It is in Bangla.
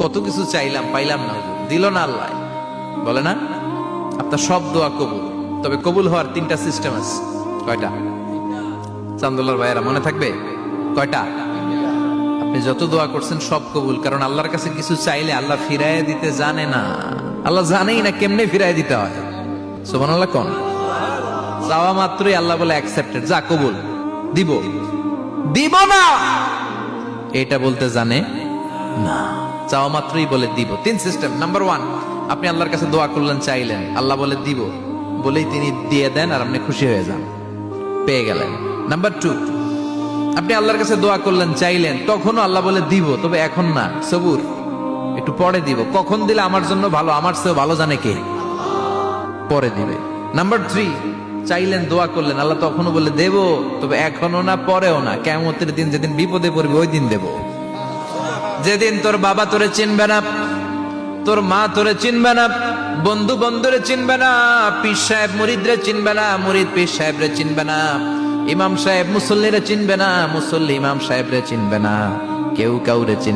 কত কিছু চাইলাম, পাইলাম না, হুজুর দিল না আল্লাহ, বলে না আপনার সব দোয়া কবুল। তবে কবুল হওয়ার 3টা সিস্টেম আছে। কয়টা? চান্দুল্লাহর ভাইয়েরা মনে থাকবে কয়টা? আপনি যত দোয়া করছেন সব কবুল, কারণ আল্লাহর কাছে কিছু চাইলে আল্লাহ ফিরাইয়া দিতে জানে না। আল্লাহ জানেই না কেমনে ফিরাইয়া দিতে হয়। সুবহানাল্লাহ কোন? চাওয়া মাত্রই আল্লাহ বলে অ্যাকসেপ্টেড, যা কবুল, দিব দিব না এটা বলতে জানে না, চাওয়া মাত্রই বলে দিব। 3 সিস্টেম। নাম্বার 1, আপনি আল্লাহর কাছে দোয়া করলেন, চাইলেন, আল্লাহ বলে দিব, বলেই তিনি দিয়ে দেন আর আপনি খুশি হয়ে যান, পেয়ে গেলেন। নাম্বার 2, আপনি আল্লাহর কাছে দোয়া করলেন, চাইলেন, তখনও আল্লাহ বলে দিব, তবে এখন না, সবুর, একটু পরে দিব। কখন দিলে আমার জন্য ভালো, আমার চেয়ে ভালো জানে কে, পরে দিবে। নাম্বার 3, চাইলেন, দোয়া করলেন, আল্লাহ তখনও বলে দেব, তবে এখনো না, পরেও না, কিয়ামতের দিন যেদিন বিপদে পড়বে ওই দিন দেব। যেদিন তোর বাবা তোরে চিনবে না, তোর মা তোরে চিনবে না, বন্ধু বন্ধুরে চিনবে না, পীর সাহেব মুরিদরে চিনবে না, মুরিদ পীর সাহেবরে চিনবে না, ইমাম সাহেব মুসল্লিরে চিনবে না, মুসল্লি ইমাম সাহেবরে চিনবে না, কেউ কাউরে চিনবে